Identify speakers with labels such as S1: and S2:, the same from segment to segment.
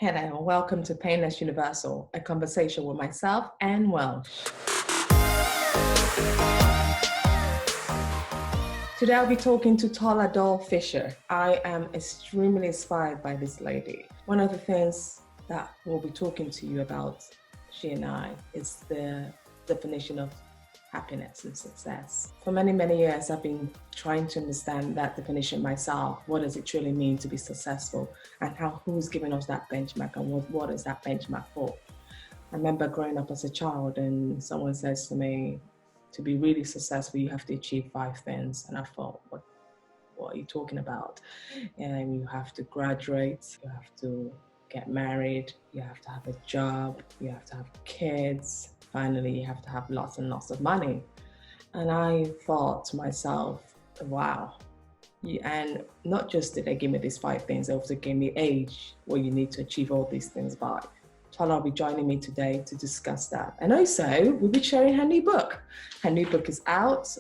S1: Hello, and welcome to Painless Universal, a conversation with myself and Welsh. Today I'll be talking to Tola Fisher. I am extremely inspired by this lady. One of the things that we'll be talking to you about, she and I, is the definition of happiness and success. For many, many years, I've been trying to understand that definition myself. What does it truly mean to be successful, and who's giving us that benchmark, and what is that benchmark for? I remember growing up as a child and someone says to me, to be really successful, you have to achieve 5 things. And I thought, what are you talking about? And you have to graduate, you have to get married, you have to have a job, you have to have kids. Finally, you have to have lots and lots of money. And I thought to myself, wow. And not just did they give me these 5 things, they also gave me age where you need to achieve all these things by. Tola will be joining me today to discuss that. And also, we'll be sharing her new book. Her new book is out.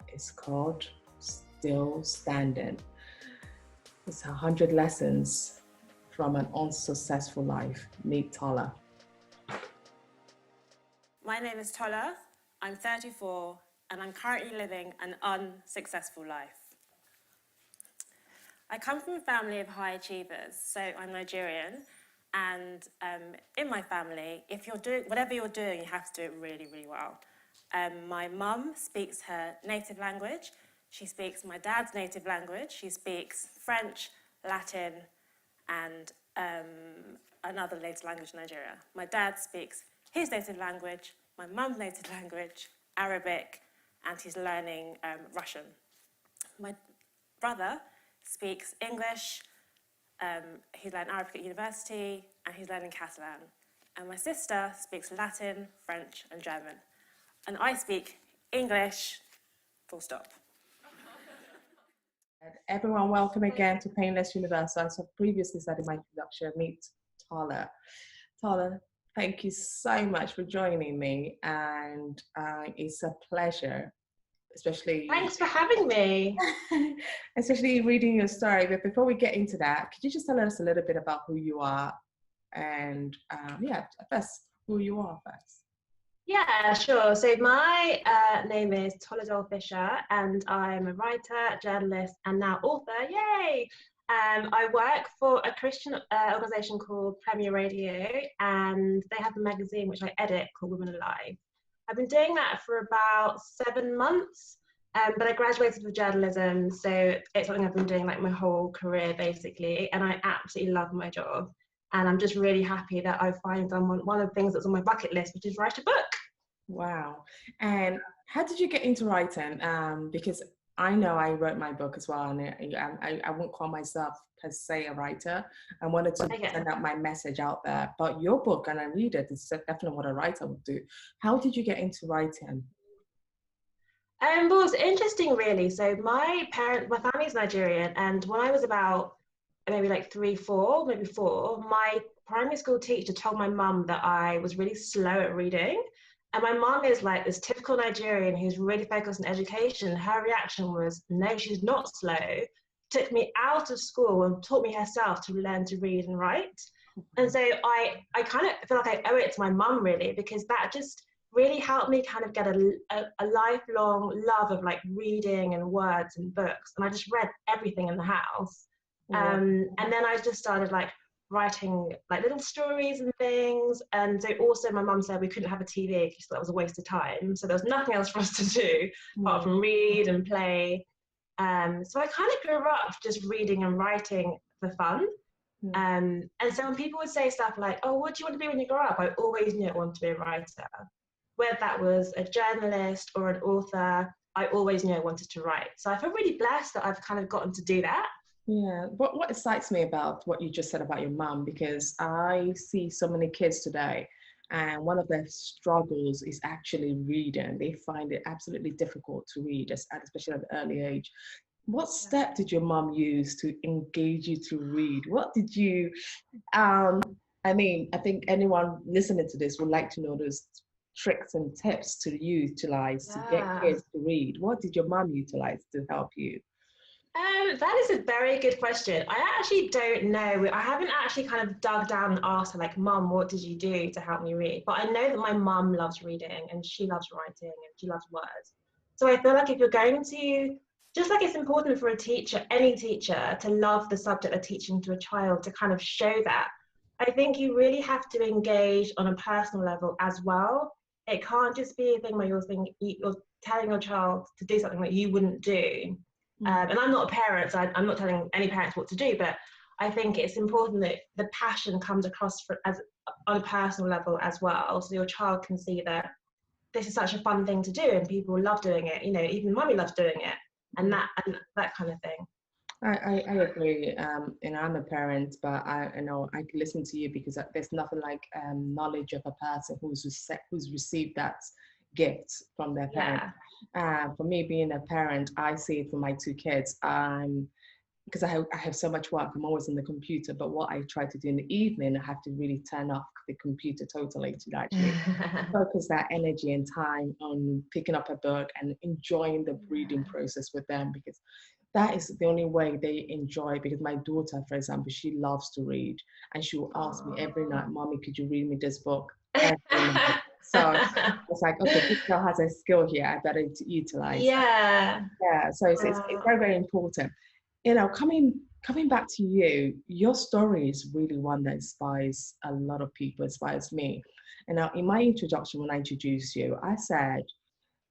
S1: It's called Still Standing. It's 100 lessons from an unsuccessful life. Meet Tola.
S2: My name is Tola, I'm 34, and I'm currently living an unsuccessful life. I come from a family of high achievers, so I'm Nigerian, and in my family, if you're doing whatever you're doing, you have to do it really, really well. My mum speaks her native language, she speaks my dad's native language, she speaks French, Latin, and another native language in Nigeria. My dad speaks his native language, my mum's native language, Arabic, and he's learning Russian. My brother speaks English, he's learning Arabic at university, and he's learning Catalan. And my sister speaks Latin, French, and German. And I speak English, full stop.
S1: Everyone, welcome again to Painless Universal. As I previously said in my introduction, meet Tola. Tola, thank you so much for joining me, and it's a pleasure, especially...
S3: Thanks for having me.
S1: especially reading your story. But before we get into that, could you just tell us a little bit about who you are and, first, who you are first?
S3: Yeah, sure. So my name is Tola Fisher, and I'm a writer, journalist, and now author. Yay! I work for a Christian organisation called Premier Radio, and they have a magazine which I edit called Women Alive. I've been doing that for about 7 months, but I graduated with journalism, so it's something I've been doing like my whole career basically, and I absolutely love my job. And I'm just really happy that I've finally done one of the things that's on my bucket list, which is write a book.
S1: Wow. And how did you get into writing? Because I know I wrote my book as well, and I won't call myself per se a writer. I wanted to send out my message out there. But your book, and I read it, it's definitely what a writer would do. How did you get into writing?
S3: Well, it's interesting, really. So my family's Nigerian, and when I was about maybe like 3, 4, maybe 4, my primary school teacher told my mum that I was really slow at reading. And my mum is like this typical Nigerian who's really focused on education. Her reaction was, no, she's not slow. Took me out of school and taught me herself to learn to read and write. And so I kind of feel like I owe it to my mum, really, because that just really helped me kind of get a lifelong love of like reading and words and books. And I just read everything in the house. And then I just started like writing like little stories and things. And so also my mum said we couldn't have a TV because that was a waste of time. So there was nothing else for us to do apart from read and play. So I kind of grew up just reading and writing for fun. And so when people would say stuff like, oh, what do you want to be when you grow up? I always knew I wanted to be a writer. Whether that was a journalist or an author, I always knew I wanted to write. So I feel really blessed that I've kind of gotten to do that.
S1: Yeah, what excites me about what you just said about your mum, because I see so many kids today, and one of their struggles is actually reading. They find it absolutely difficult to read, especially at an early age. What step did your mum use to engage you to read? What did you, I think anyone listening to this would like to know those tricks and tips to utilize to get kids to read. What did your mum utilize to help you?
S3: That is a very good question. I actually don't know. I haven't actually kind of dug down and asked her, like, Mum, what did you do to help me read? But I know that my mum loves reading and she loves writing and she loves words. So I feel like if you're going to, just like it's important for a teacher, any teacher, to love the subject they're teaching to a child, to kind of show that, I think you really have to engage on a personal level as well. It can't just be a thing where you're telling your child to do something that you wouldn't do. And I'm not a parent, so I'm not telling any parents what to do, but I think it's important that the passion comes across as on a personal level as well, so your child can see that this is such a fun thing to do and people love doing it. You know, even mummy loves doing it, and that kind of thing.
S1: I agree. I'm a parent, but I know I can listen to you because there's nothing like knowledge of a person who's received that gift from their parent. For me, being a parent, I see it for my two kids. Because I have so much work, I'm always on the computer. But what I try to do in the evening, I have to really turn off the computer totally to actually focus that energy and time on picking up a book and enjoying the reading process with them, because that is the only way they enjoy. Because my daughter, for example, she loves to read and she will ask me every night, Mommy, could you read me this book? Every night. So it's like, okay, this girl has a skill here, I better utilize
S3: Yeah.
S1: Yeah, so it's very, very important. You know, coming back to you, your story is really one that inspires a lot of people, inspires me. And now in my introduction, when I introduced you, I said,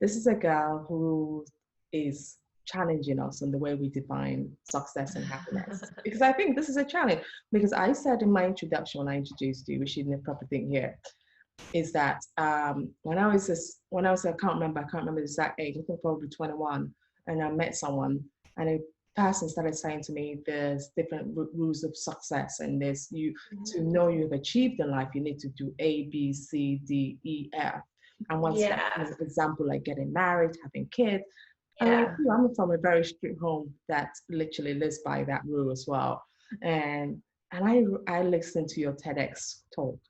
S1: this is a girl who is challenging us on the way we define success and happiness. Because I think this is a challenge. Because I said in my introduction when I introduced you, which is the proper thing here, is that when I was I can't remember the exact age, I think probably 21, and I met someone, and a person started saying to me, there's different rules of success, and there's to know you've achieved in life, you need to do A, B, C, D, E, F. And one example, like getting married, having kids. And like you, I'm from a very strict home that literally lives by that rule as well. And I listened to your TEDx talk.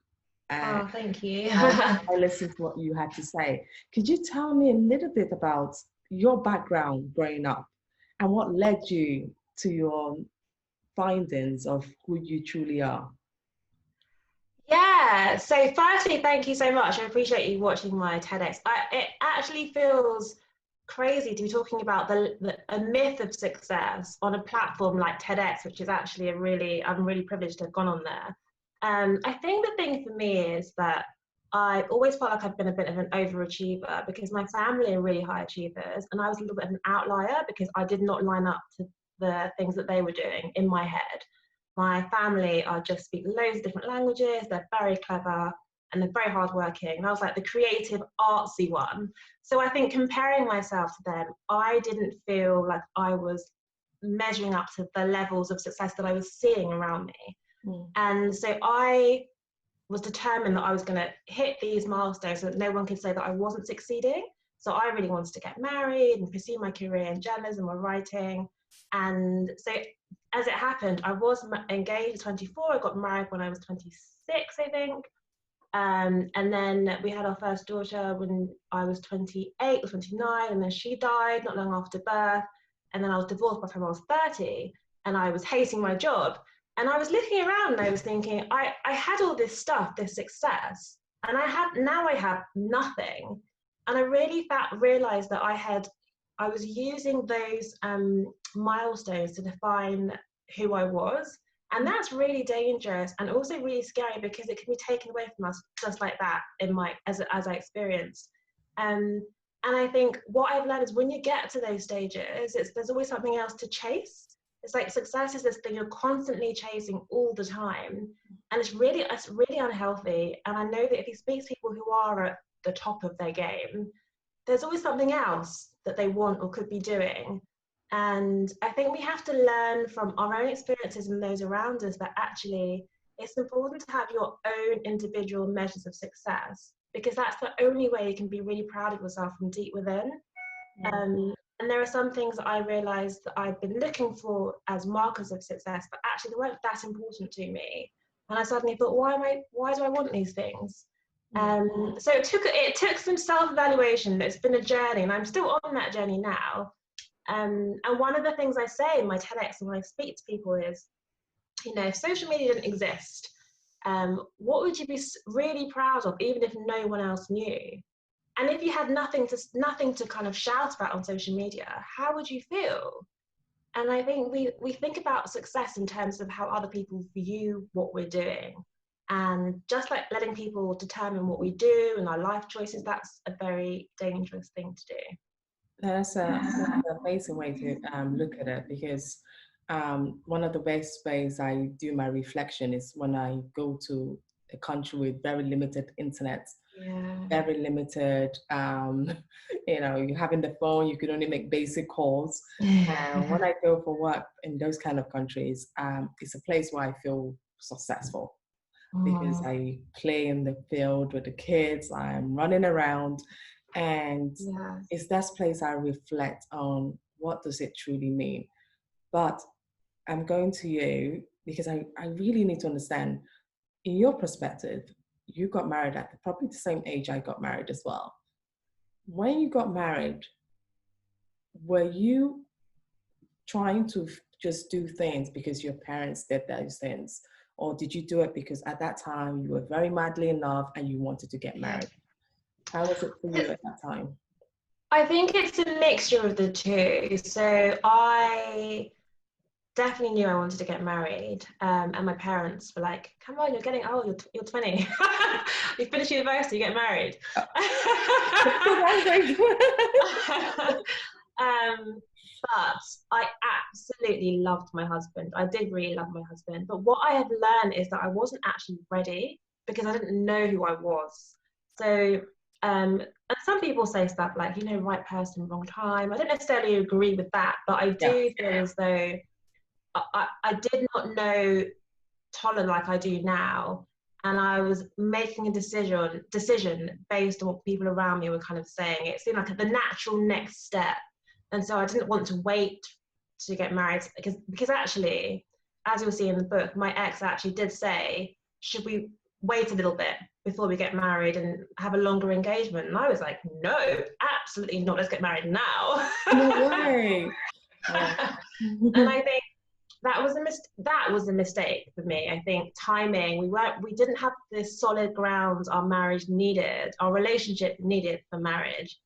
S3: Oh, thank you.
S1: I listened to what you had to say. Could you tell me a little bit about your background growing up and what led you to your findings of who you truly are?
S3: Yeah, so firstly, thank you so much. I appreciate you watching my TEDx. It actually feels crazy to be talking about a myth of success on a platform like TEDx, which is actually I'm really privileged to have gone on there. I think the thing for me is that I always felt like I've been a bit of an overachiever because my family are really high achievers, and I was a little bit of an outlier because I did not line up to the things that they were doing in my head. My family are just speak loads of different languages, they're very clever, and they're very hardworking. And I was like the creative, artsy one. So I think comparing myself to them, I didn't feel like I was measuring up to the levels of success that I was seeing around me. And so I was determined that I was going to hit these milestones so that no one could say that I wasn't succeeding. So I really wanted to get married and pursue my career in journalism or writing. And so as it happened, I was engaged at 24. I got married when I was 26, I think. And then we had our first daughter when I was 28 or 29, and then she died not long after birth. And then I was divorced by the time I was 30, and I was hating my job. And I was looking around and I was thinking, I had all this stuff, this success, and now I have nothing. And I really realized that I was using those milestones to define who I was. And that's really dangerous and also really scary because it can be taken away from us just like that as I experienced. And I think what I've learned is when you get to those stages, there's always something else to chase. It's like success is this thing you're constantly chasing all the time. And it's really unhealthy. And I know that if you speak to people who are at the top of their game, there's always something else that they want or could be doing. And I think we have to learn from our own experiences and those around us that actually it's important to have your own individual measures of success, because that's the only way you can be really proud of yourself from deep within. And there are some things that I realized that I've been looking for as markers of success, but actually they weren't that important to me. And I suddenly thought, why do I want these things? So it took some self-evaluation. It's been a journey, and I'm still on that journey now. And one of the things I say in my TEDx and when I speak to people is, if social media didn't exist, what would you be really proud of, even if no one else knew? And if you had nothing to kind of shout about on social media, how would you feel? And I think we think about success in terms of how other people view what we're doing. And just like letting people determine what we do and our life choices, that's a very dangerous thing to do.
S1: That's an amazing way to look at it, because one of the best ways I do my reflection is when I go to a country with very limited internet,
S3: Yeah.
S1: very limited, you having the phone, you could only make basic calls. And when I go for work in those kind of countries, it's a place where I feel successful, because I play in the field with the kids, I'm running around, and
S3: Yeah.
S1: it's that place I reflect on what does it truly mean. But I'm going to you because I really need to understand, in your perspective, you got married at probably the same age I got married as well. When you got married, were you trying to just do things because your parents did those things? Or did you do it because at that time you were very madly in love and you wanted to get married? How was it for you at that time?
S3: I think it's a mixture of the two. So I definitely knew I wanted to get married, and my parents were like, "Come on, you're getting old. You're 20. You finish university, you get married." But I absolutely loved my husband. I did really love my husband. But what I had learned is that I wasn't actually ready because I didn't know who I was. So, and some people say stuff like, right person, wrong time. I don't necessarily agree with that, but I do feel as though I did not know Tola like I do now. And I was making a decision based on what people around me were kind of saying. It seemed like the natural next step. And so I didn't want to wait to get married because actually, as you'll see in the book, my ex actually did say, should we wait a little bit before we get married and have a longer engagement? And I was like, no, absolutely not. Let's get married now.
S1: No way.
S3: And I think that was a mistake for me. I think timing, we didn't have the solid grounds our marriage needed, our relationship needed for marriage.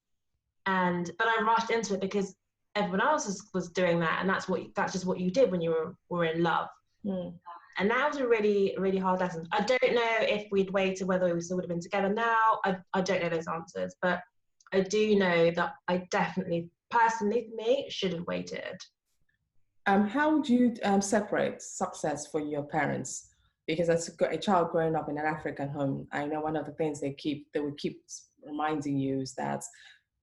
S3: But I rushed into it because everyone else was doing that, and that's just what you did when you were in love. And that was a really, really hard lesson. I don't know if we'd waited, whether we still would have been together now. I don't know those answers, but I do know that I definitely, personally for me, should have waited.
S1: How would you separate success for your parents? Because as a child growing up in an African home, I know one of the things they would keep reminding you is that,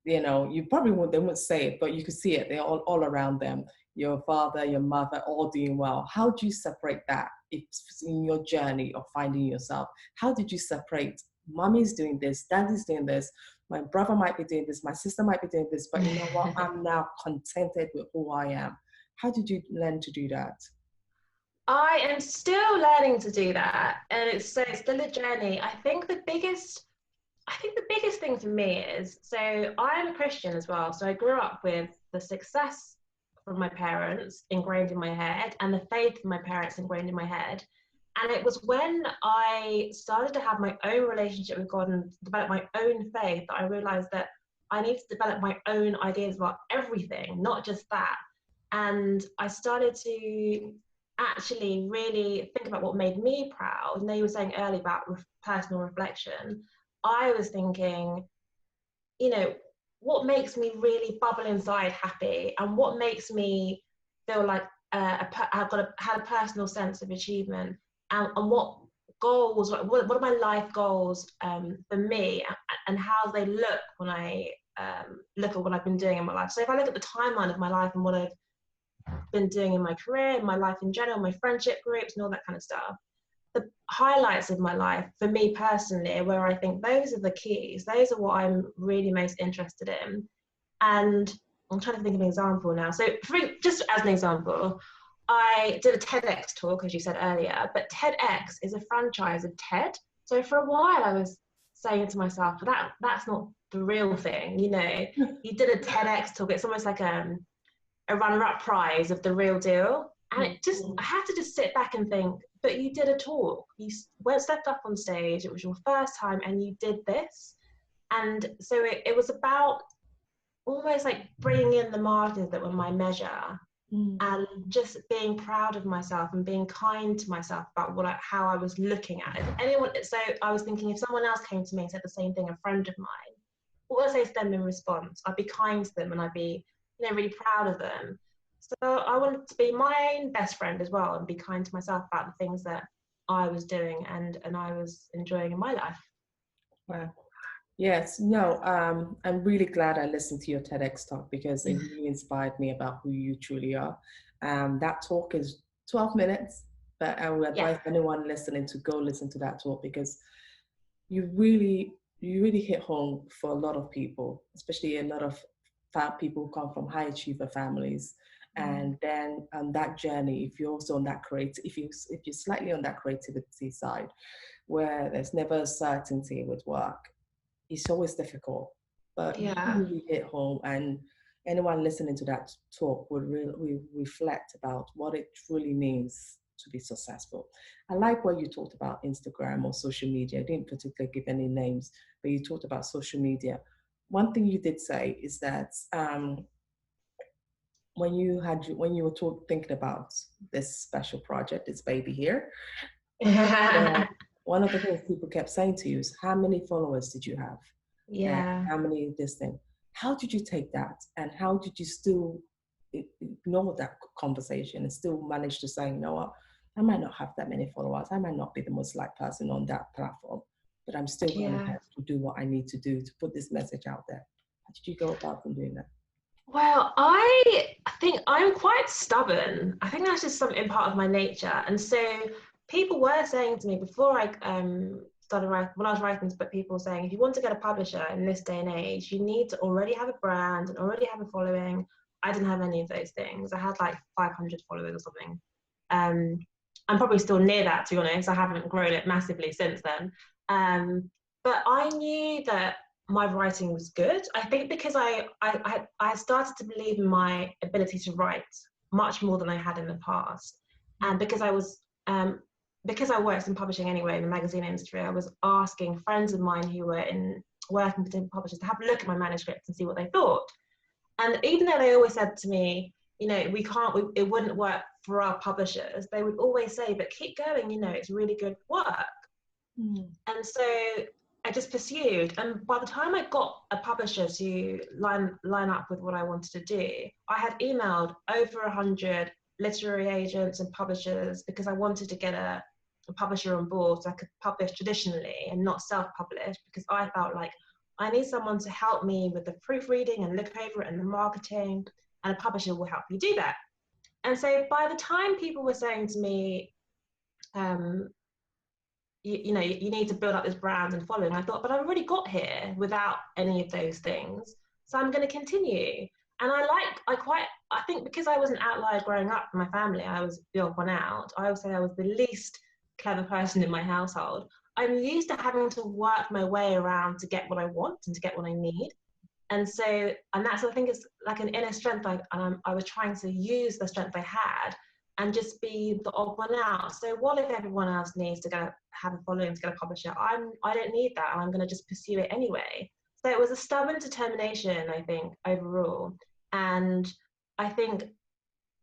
S1: you probably they wouldn't say it, but you could see it. They're all around them. Your father, your mother, all doing well. How do you separate that if in your journey of finding yourself? How did you separate? Mommy's doing this, daddy's doing this, my brother might be doing this, my sister might be doing this, but you know what? I'm now contented with who I am. How did you learn to do that?
S3: I am still learning to do that, and it's still a journey. I think the biggest thing for me is, so I'm a Christian as well. So I grew up with the success from my parents ingrained in my head and the faith from my parents ingrained in my head. And it was when I started to have my own relationship with God and develop my own faith that I realized that I need to develop my own ideas about everything, not just that. And I started to actually really think about what made me proud. And you were saying earlier about personal reflection. I was thinking, what makes me really bubble inside happy, and what makes me feel like I've had a personal sense of achievement, and what goals, what are my life goals for me, and how they look when I look at what I've been doing in my life. So if I look at the timeline of my life and what I've been doing in my career, my life in general, my friendship groups and all that kind of stuff, the highlights of my life for me personally, where I think those are the keys, those are what I'm really most interested in. And I'm trying to think of an example now. So just as an example, I did a TEDx talk, as you said earlier, but TEDx is a franchise of TED. So for a while I was saying to myself, that's not the real thing. You did a TEDx talk, it's almost like a runner-up prize of the real deal. And it just, I had to just sit back and think, but you did a talk, you stepped up on stage, it was your first time, and you did this. And so it was about almost like bringing in the markers that were my measure, and just being proud of myself and being kind to myself about how I was looking at it. So I was thinking, if someone else came to me and said the same thing, a friend of mine, what would I say to them in response? I'd be kind to them, and I'd be, really proud of them. So I wanted to be my own best friend as well, and be kind to myself about the things that I was doing and I was enjoying in my life.
S1: Wow. Yes, no, I'm really glad I listened to your TEDx talk, because it really inspired me about who you truly are. That talk is 12 minutes, but I would advise anyone listening to go listen to that talk, because you really hit home for a lot of people, especially a lot of people who come from high achiever families. And then on that journey, if you're also on that if you're slightly on that creativity side, where there's never a certainty with work, it's always difficult, but you really hit home. And anyone listening to that talk would really reflect about what it truly means to be successful. I like what you talked about Instagram or social media. I didn't particularly give any names, but you talked about social media. One thing you did say is that when you were thinking about this special project, this baby here, one of the things people kept saying to you is, how many followers did you have? How many this thing? How did you take that? And how did you still ignore that conversation and still manage to say, you know what, I might not have that many followers, I might not be the most liked person on that platform, but I'm still going to have to do what I need to do to put this message out there. How did you go about from doing that?
S3: Well, I think I'm quite stubborn. I think that's just something part of my nature. And so people were saying to me before I started writing, when I was writing this book, people were saying, if you want to get a publisher in this day and age, you need to already have a brand and already have a following. I didn't have any of those things. I had like 500 followers or something. I'm probably still near that, to be honest. I haven't grown it massively since then. But I knew that my writing was good. I think because I started to believe in my ability to write much more than I had in the past, and because I worked in publishing anyway, in the magazine industry, I was asking friends of mine who were working for different publishers to have a look at my manuscripts and see what they thought. And even though they always said to me, it wouldn't work for our publishers, they would always say, but keep going, it's really good work. And so I just pursued, and by the time I got a publisher to line up with what I wanted to do, I had emailed over 100 literary agents and publishers, because I wanted to get a publisher on board so I could publish traditionally and not self-publish, because I felt like I need someone to help me with the proofreading and look over it and the marketing, and a publisher will help you do that. And so by the time people were saying to me, you need to build up this brand and following, I thought, but I've already got here without any of those things, so I'm going to continue. And I think because I was an outlier growing up in my family, I was the odd one out. I would say I was the least clever person in my household. I'm used to having to work my way around to get what I want and to get what I need. And that's, I think it's like an inner strength. I was trying to use the strength I had and just be the odd one out. So what if everyone else needs to go have a following to get a publisher? I don't need that, and I'm going to just pursue it anyway. So it was a stubborn determination, I think, overall. And I think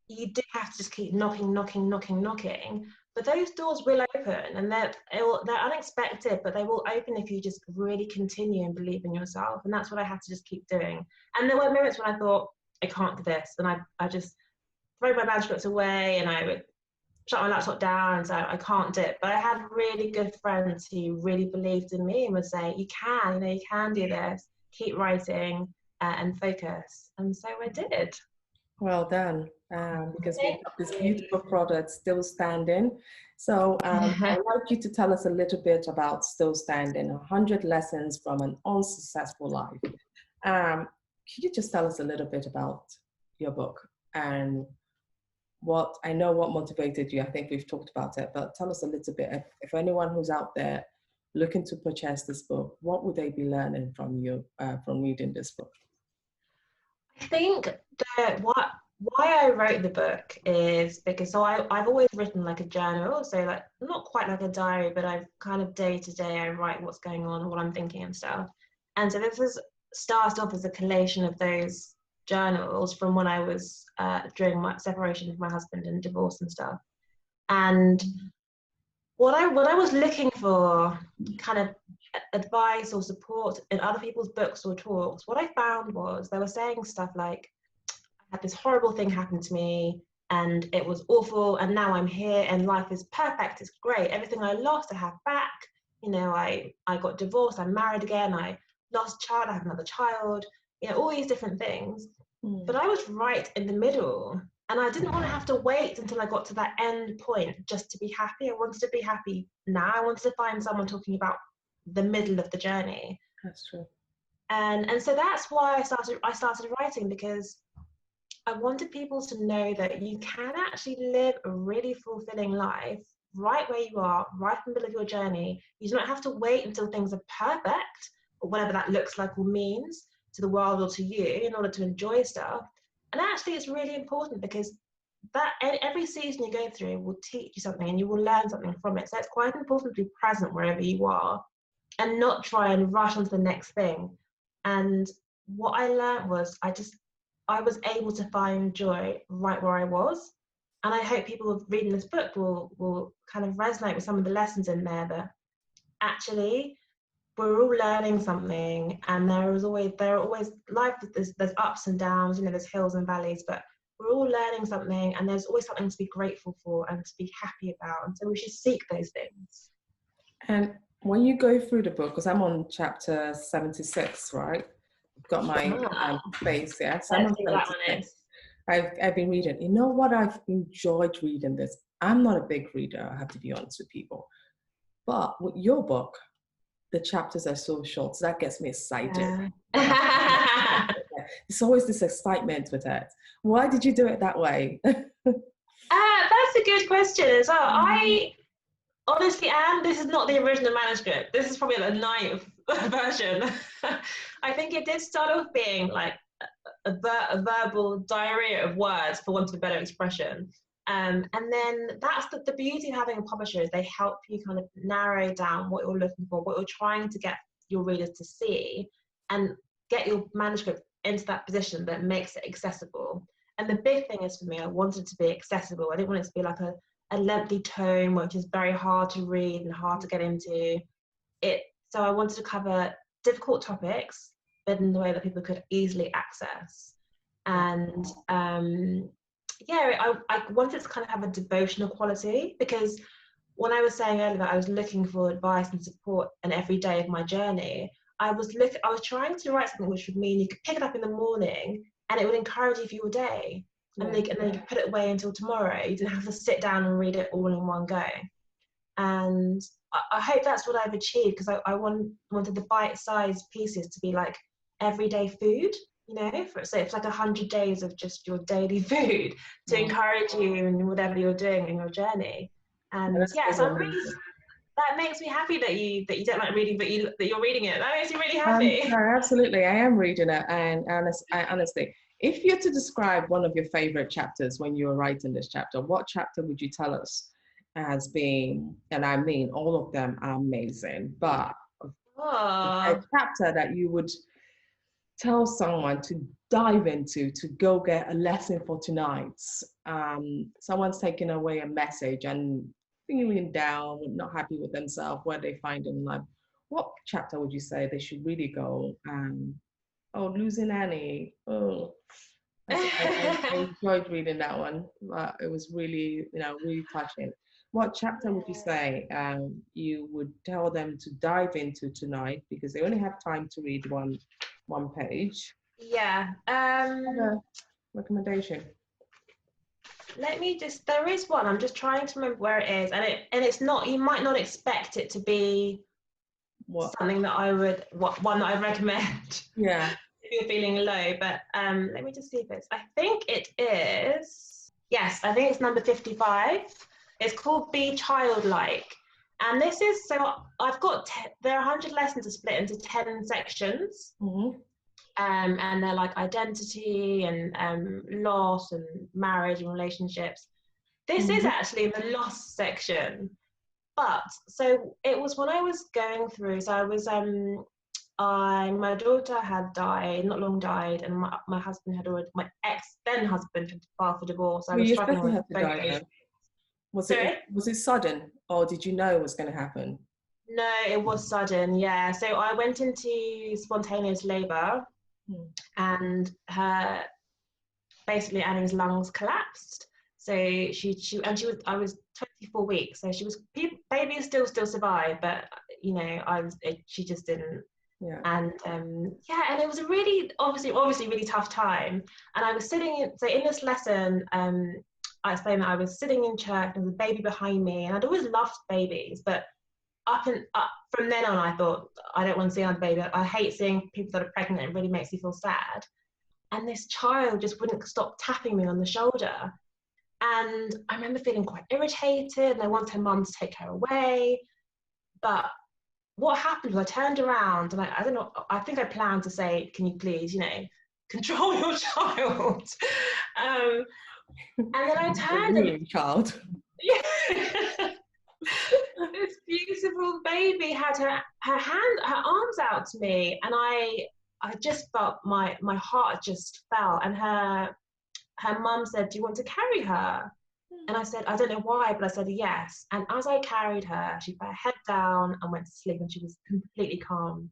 S3: you do have to just keep knocking. But those doors will open, and they're unexpected, but they will open if you just really continue and believe in yourself. And that's what I had to just keep doing. And there were moments when I thought, I can't do this, and I just throw my manuscripts away, and I would shut my laptop down and say, I can't do it. But I had really good friends who really believed in me and would say, you can do this, keep writing, and focus. And so I did.
S1: Well done, because we have this beautiful product still standing. So I'd like you to tell us a little bit about Still Standing, 100 Lessons from an Unsuccessful Life. Could you just tell us a little bit about your book and what motivated you? I think we've talked about it, but tell us a little bit. If anyone who's out there looking to purchase this book, what would they be learning from you, from reading this book?
S3: I think that why I wrote the book is because I've always written like a journal, so like not quite like a diary, but I've kind of day to day I write what's going on, what I'm thinking and stuff. And so this was started off as a collation of those journals from when I was during my separation with my husband and divorce and stuff. And what I was looking for, kind of advice or support in other people's books or talks, what I found was they were saying stuff like, had this horrible thing happen to me and it was awful, and now I'm here and life is perfect, it's great, everything I lost I have back, you know, I got divorced, I'm married again, I lost a child, I have another child, you know, all these different things. But I was right in the middle, and I didn't want to have to wait until I got to that end point just to be happy. I wanted to be happy now. I wanted to find someone talking about the middle of the journey.
S1: That's true.
S3: And so that's why I started writing, because I wanted people to know that you can actually live a really fulfilling life right where you are, right in the middle of your journey. You don't have to wait until things are perfect, or whatever that looks like or means to the world or to you, in order to enjoy stuff. And actually, it's really important, because that every season you go through will teach you something and you will learn something from it. So it's quite important to be present wherever you are and not try and rush on to the next thing. And what I learned was I was able to find joy right where I was. And I hope people reading this book will kind of resonate with some of the lessons in there, that actually we're all learning something, and there are always life, there's ups and downs, you know, there's hills and valleys, but we're all learning something, and there's always something to be grateful for and to be happy about. And so we should seek those things.
S1: And when you go through the book, because I'm on chapter 76, right? I've got my face, yeah. So I'm
S3: Let's
S1: on
S3: see what that
S1: 76.
S3: one is.
S1: I've been reading. You know what? I've enjoyed reading this. I'm not a big reader, I have to be honest with people. But with your book, the chapters are so short, so that gets me excited.
S3: Yeah.
S1: It's always this excitement with it. Why did you do it that way?
S3: That's a good question as well. I honestly, and this is not the original manuscript. This is probably the ninth version. I think it did start off being like a verbal diarrhea of words, for want of a better expression. And then that's the beauty of having a publisher, is they help you kind of narrow down what you're looking for, what you're trying to get your readers to see, and get your manuscript into that position that makes it accessible. And the big thing is, for me, I wanted it to be accessible. I didn't want it to be like a lengthy tome, which is very hard to read and hard to get into it. So I wanted to cover difficult topics, but in the way that people could easily access. And yeah, I wanted to kind of have a devotional quality, because when I was saying earlier that I was looking for advice and support in every day of my journey, I was trying to write something which would mean you could pick it up in the morning and it would encourage you for your day. And then you could put it away until tomorrow. You didn't have to sit down and read it all in one go. And I hope that's what I've achieved, because I wanted the bite-sized pieces to be like everyday food, you know, so it's like 100 days of just your daily food to encourage you in whatever you're doing in your journey. And yeah, so I'm really, that makes me happy that you don't like reading, but that you're reading it. That makes me really happy.
S1: Absolutely, I am reading it, and honestly, if you're to describe one of your favorite chapters when you were writing this chapter, what chapter would you tell us as being? And I mean, all of them are amazing, but a chapter that you would tell someone to dive into, to go get a lesson for tonight. Someone's taking away a message and feeling down, not happy with themselves, where they find in life. What chapter would you say they should really go? Oh, losing Annie. Oh, I enjoyed reading that one. It was really, really touching. What chapter would you say you would tell them to dive into tonight, because they only have time to read one page?
S3: Yeah.
S1: Recommendation.
S3: There is one. I'm just trying to remember where it is, and it's not. You might not expect it to be something that one that I recommend.
S1: Yeah.
S3: If you're feeling low, but let me just see if I think it is. Yes, I think it's number 55. It's called Be Childlike. And this is, so I've got, there are 100 lessons to split into 10 sections.
S1: Mm-hmm.
S3: and they're like identity and loss and marriage and relationships. This is actually in the loss section. But so it was when I was going through, so I was my daughter had died, not long died, and my husband had already, my ex then husband had filed for divorce. I
S1: Were
S3: was
S1: you
S3: struggling
S1: expecting
S3: with
S1: her to
S3: both
S1: die
S3: those.
S1: though? Was
S3: Sorry?
S1: it sudden, or did you know it was going to happen?
S3: No, it was sudden, yeah. So I went into spontaneous labour, and basically Annie's lungs collapsed. So I was 24 weeks, so baby still survived, but you know she just didn't.
S1: Yeah.
S3: And and it was a really obviously really tough time. And I was sitting in this lesson, I explained that I was sitting in church and there was a baby behind me, and I'd always loved babies, but up from then on I thought I don't want to see another baby. I hate seeing people that are pregnant. It really makes me feel sad. And this child just wouldn't stop tapping me on the shoulder. And I remember feeling quite irritated, and I wanted her mum to take her away. But what happened was I turned around and I don't know, I think I planned to say, can you please, control your child? And then I turned and
S1: child.
S3: This beautiful baby had her arms out to me, and I just felt my heart just fell. And her mum said, do you want to carry her? And I said, I don't know why, but I said yes. And as I carried her, she put her head down and went to sleep, and she was completely calm.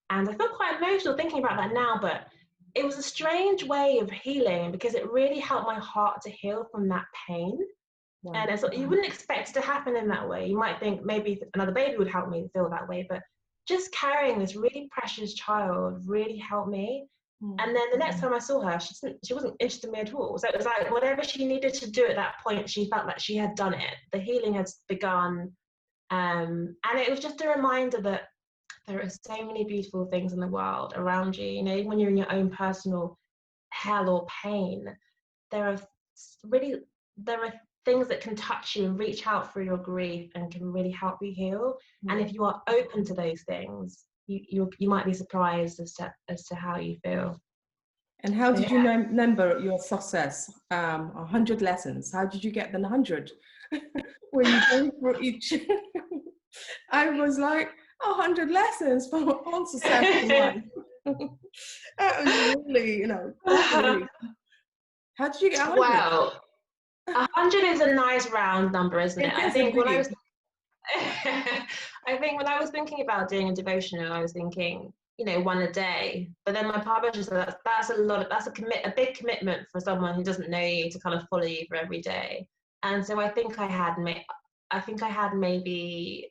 S3: And I feel quite emotional thinking about that now, but it was a strange way of healing because it really helped my heart to heal from that pain. Wow. And it's, you wouldn't expect it to happen in that way. You might think maybe another baby would help me feel that way, but just carrying this really precious child really helped me. And then the next time I saw her, she wasn't interested in me at all. So it was like whatever she needed to do at that point, she felt like she had done it. The healing had begun. And it was just a reminder that there are so many beautiful things in the world around you. Even when you're in your own personal hell or pain, there are things that can touch you and reach out through your grief and can really help you heal. And if you are open to those things, you might be surprised as to how you feel.
S1: And how did you remember your success? 100 lessons. How did you get the 100? Were you going for each? I was like, 100 lessons for unsuccessful life. That was really, How did you get 100?
S3: Well, 100 is a nice round number, isn't it? I think when I was thinking about doing a devotional, I was thinking, one a day. But then my publisher said that's a big commitment for someone who doesn't know you to kind of follow you for every day. And so I think I had maybe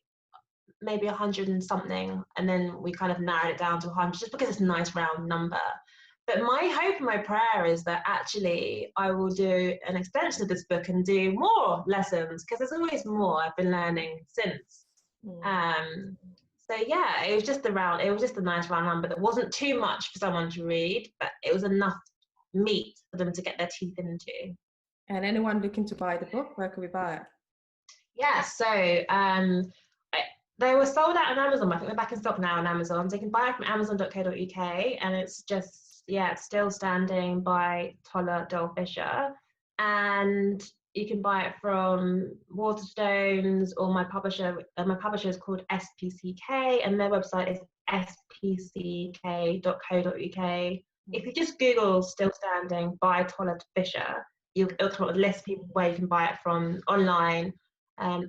S3: 100 and something, and then we kind of narrowed it down to 100 just because it's a nice round number. But my hope and my prayer is that actually I will do an extension of this book and do more lessons, because there's always more I've been learning since. So yeah, it was just a nice round number that wasn't too much for someone to read, but it was enough meat for them to get their teeth into.
S1: And anyone looking to buy the book, where can we buy it?
S3: Yeah, so they were sold out on Amazon. I think they're back in stock now on Amazon. So you can buy it from amazon.co.uk, and it's just, it's still standing by Tola Fisher. And you can buy it from Waterstones, or my publisher is called SPCK, and their website is spck.co.uk. If you just Google Still Standing by Tola Fisher, it'll come up with a list of people where you can buy it from online.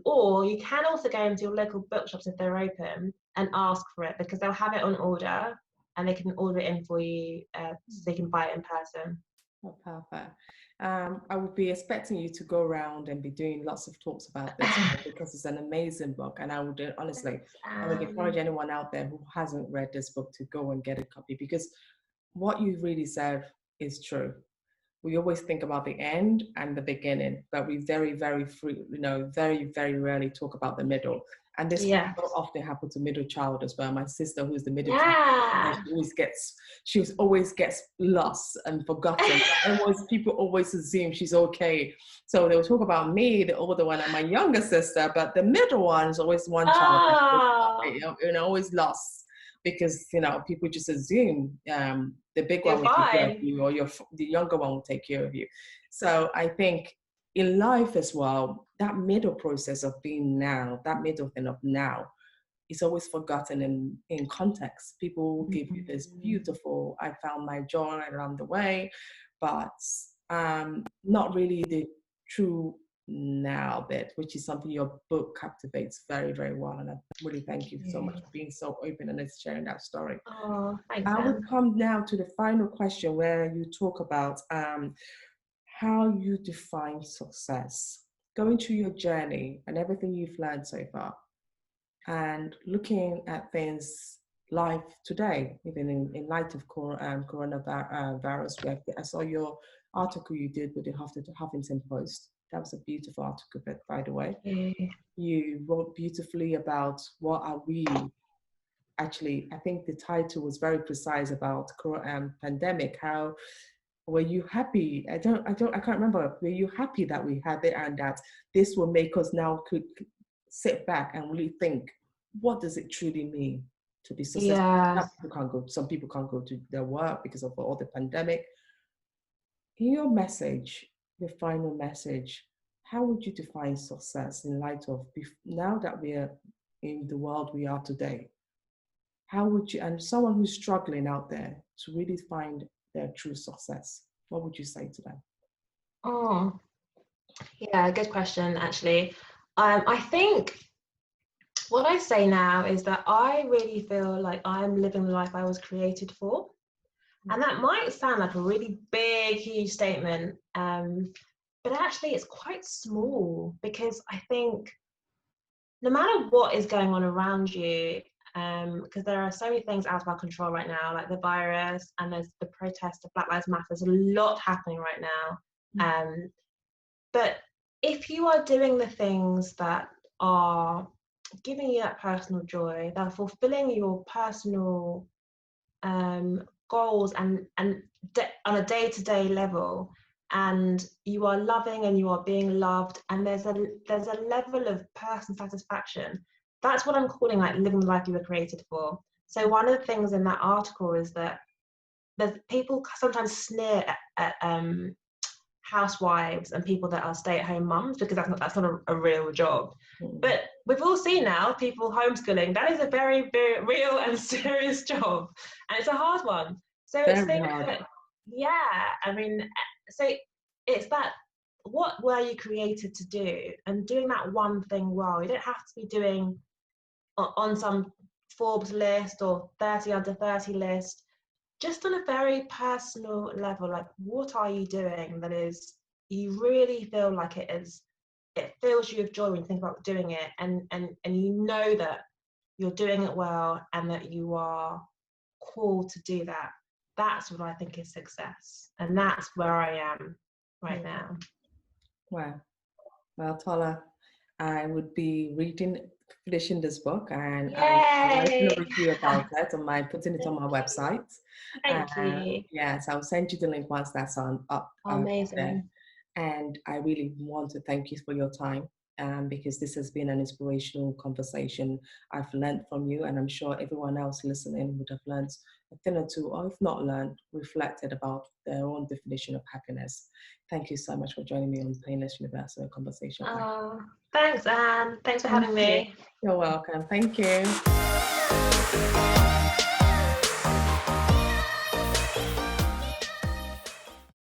S3: Or you can also go into your local bookshops if they're open and ask for it, because they'll have it on order and they can order it in for you, so you can buy it in person.
S1: Oh, perfect. I would be expecting you to go around and be doing lots of talks about this because it's an amazing book, and I would honestly, I would encourage anyone out there who hasn't read this book to go and get a copy, because what you really said is true. We always think about the end and the beginning, but we very, very very rarely talk about the middle. And this so often happens to middle child as well. My sister, who's the middle child, she always gets lost and forgotten. People always assume she's okay. So they'll talk about me, the older one, and my younger sister, but the middle one is always one child, always lost, because, you know, people just assume the big
S3: You're
S1: one will take care of
S3: fine.
S1: you, or the younger one will take care of you. So I think in life as well, that middle process of being now, that middle thing of now, is always forgotten in context. People give you this beautiful, I found my joy along the way, but not really the true now bit, which is something your book captivates very, very well. And I really thank you so much for being so open and sharing that story.
S3: Oh, thanks,
S1: I would
S3: Anne.
S1: come now to the final question where you talk about how you define success, going through your journey and everything you've learned so far, and looking at things live today, even in light of coronavirus. Where I saw your article you did with the Huffington Post. That was a beautiful article, by the way.
S3: Yeah.
S1: You wrote beautifully about what are we actually. I think the title was very precise about pandemic. How were you happy? I can't remember. Were you happy that we had it, and that this will make us now could sit back and really think, what does it truly mean to be successful?
S3: Yeah.
S1: Some people can't go to their work because of all the pandemic. In your message, your final message, how would you define success in light of now that we are in the world we are today? How would you, and someone who's struggling out there to really find their true success, what would you say to them?
S3: Oh, yeah, good question, actually. I think what I say now is that I really feel like I'm living the life I was created for. And that might sound like a really big, huge statement, but actually it's quite small, because I think no matter what is going on around you, because there are so many things out of our control right now, like the virus, and there's the protest of Black Lives Matter. There's a lot happening right now. But if you are doing the things that are giving you that personal joy, that are fulfilling your personal goals, and on a day-to-day level, and you are loving and you are being loved, and there's a level of personal satisfaction, that's what I'm calling like living the life you were created for. So one of the things in that article is that there's people sometimes sneer at housewives and people that are stay-at-home mums, because that's not a real job. But we've all seen now people homeschooling. That is a very, very real and serious job, and it's a hard one. So it's
S1: Very
S3: things
S1: hard.
S3: that, yeah, I mean, so it's that, what were you created to do, and doing that one thing well. You don't have to be doing on some Forbes list or 30 under 30 list. Just on a very personal level, like, what are you doing that is, you really feel like it fills you with joy when you think about doing it, and you know that you're doing it well and that you are called to do that. That's what I think is success, and that's where I am right now.
S1: Wow. Well, Tola, I would be finishing this book, and I'm writing
S3: Yay!
S1: a review about it putting it on my website.
S3: Thank you.
S1: Yes, I'll send you the link once that's up there.
S3: Amazing.
S1: And I really want to thank you for your time, because this has been an inspirational conversation. I've learned from you, and I'm sure everyone else listening would have learned a thing or two, or if not learned, reflected about their own definition of happiness. Thank you so much for joining me on Painless Universal Conversation.
S3: Thanks, Anne. Thanks for
S1: Thank
S3: having
S1: you.
S3: me.
S1: You're welcome. Thank you.